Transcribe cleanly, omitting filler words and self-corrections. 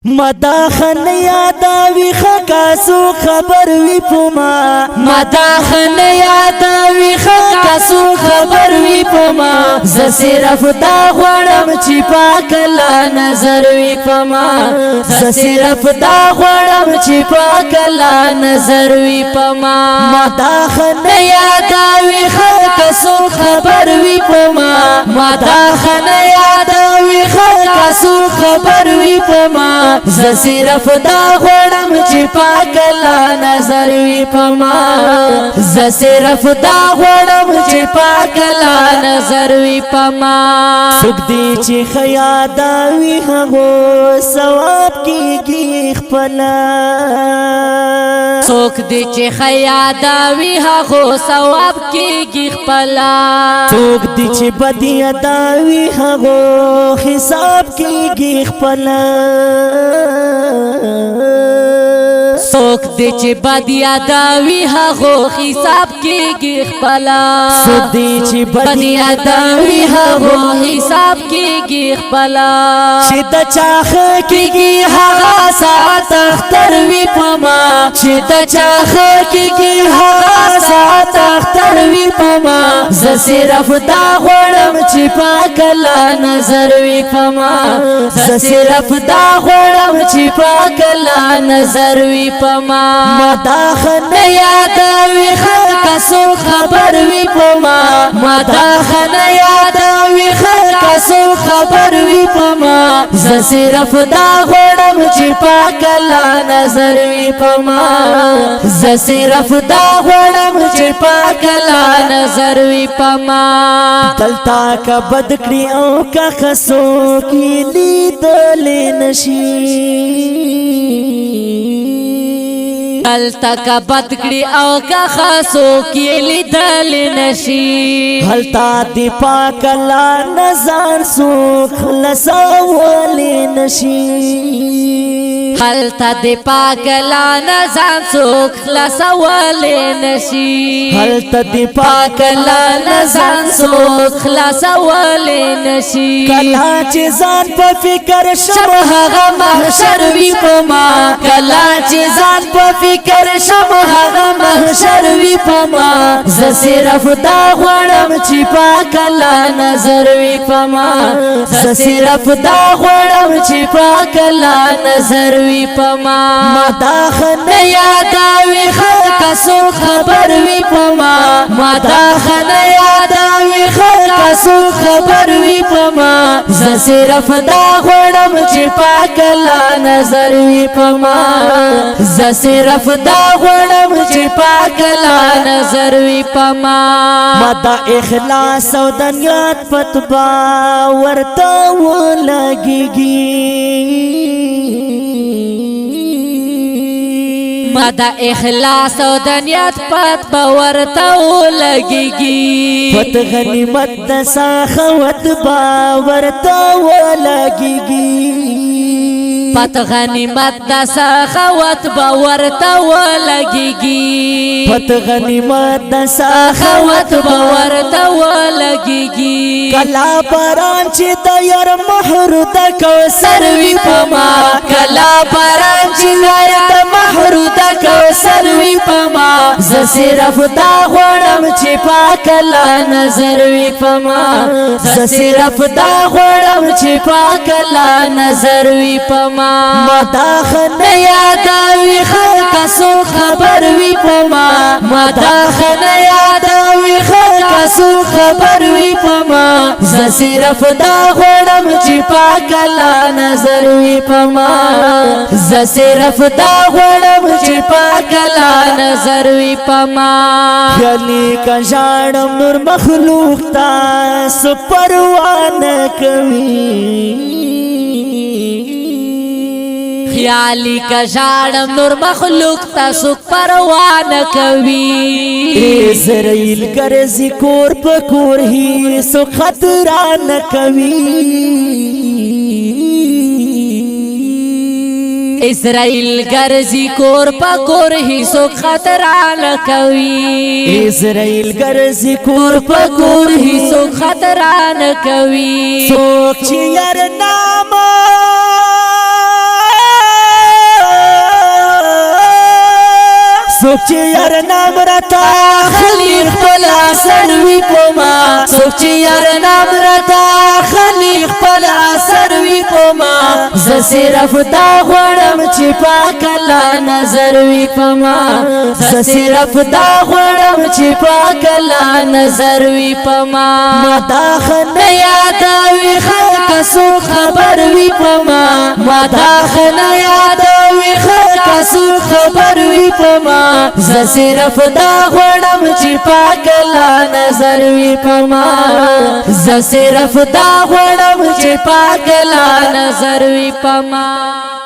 مداخن یاداوی خکاسو خبر وی پما مداخن یاداوی خکاسو خبر وی پما ز صرف دا غړم چې پاکلا نظر وی پما ز صرف دا غړم چې پاکلا نظر وی پما مداخن یاداوی خکاسو خبر وی پما مداخن یاداوی خکاسو خبر وی پما ز صرف دا غړم چې پاکلا نظر وی پما ز صرف دا غړم چې پاکلا نظر وی پما سګ دی چې خیاداوی هغه ثواب کیږي خپل څوک دی چې خیاداوی هغه ثواب کیږي خپل څوک دی چې بدی اداوی هغه حساب کیږي خپل څوک دی چې بد یاداوی هغه حساب کیږي خپل څوک دی چې بد یاداوی هغه حساب کیږي خپل چې د چاخ کیږي هغه ساعت اختر وی پما چې د چاخ کیږي هغه ساعت اختر وی پما ز صرف دا غړم چې پاکلا نظر وی پما ز صرف دا غړم چې پاکلا نظر وی پما مداخن یاداوی خکاسو خبر وی پما مداخن یاداوی خکاسو خبر وی پما ز صرف دا غړم چې پاکلا نظر وی پما ز صرف دا غړم چې پاکلا نظر وی پما دلتا کا بدکړی او کا خسو کی لیدل نشي هلتا کا بدکړی او کا خاصو کې لیدل نشي هلتا دی پاکلا نظر سو خلصول نشي هلتا دی پاکلا نظر سو خلاصول نشي هلتا دی پاکلا نظر سو خلاصول نشي کلا چې ځان په فکر شب هغه محشر وی پما کلا چې ځان په فکر شب هغه محشر وی پما ز صرف دا غړم چې پاکلا نظر وی پما ز صرف دا غړم چې پاکلا نظر وی پما مداخن یاداوی خکاسو خبر وی پما مداخن یاداوی خکاسو خبر وی پما ز صرف دا غړم چې پاکلا نظر وی پما ز صرف دا غړم چې پاکلا نظر وی پما مدا اخلاص او دنیات پتبا ورته ولګيږي مدا اخلاص او دنیات پت باور ته لګيږي پت غنیمت د ساخوت باور ته ولګيږي پت غنیمت د سخاوت باور ته لګيږي پت غنیمت د سخاوت باور ته لګيږي کلا باران چې د یار مہر د کوثر وی پما کلا باران چې د یار مہر د کوثر وی پما ز صرف دا غړم چې پاکلا نظر وی پما ز صرف دا غړم چې پاکلا نظر وی پما مداخن یاداوی خکاسو خبر وی پما مداخن یاداوی خکاسو خبر وی پما ز صرف دا غړم چې پاکلا نظر وی پما ز صرف دا غړم چې پاکلا نظر وی پما خیالی کا ژړم نور مخلوق تا سپروان کوي خیالی کا ژړم نور مخلوق تاسو پروا نه کوي اسرائیل ګرځي کور په کور هي سو خطر نه کوي اسرائیل ګرځي کور په کور هي سو خطر نه کوي اسرائیل ګرځي کور په کور هي سو خطر نه کوي سوچ یار نام سوچ یار نام رتا خلیق پلا سروی پما سوچ یار نام رتا خلیق پلا سروی پما ز صرف دا غړم چې پاک الله نظر وی پما ز صرف دا غړم چې پاک الله نظر وی پما مدا خن یاد وی خلق سو خبر وی پما مدا خن یاد وی خلق سو خبر وی پما ز صرف دا غړم چې پاک الله نظر وی پما ز صرف دا غړم چې پاک الله نظر وی پما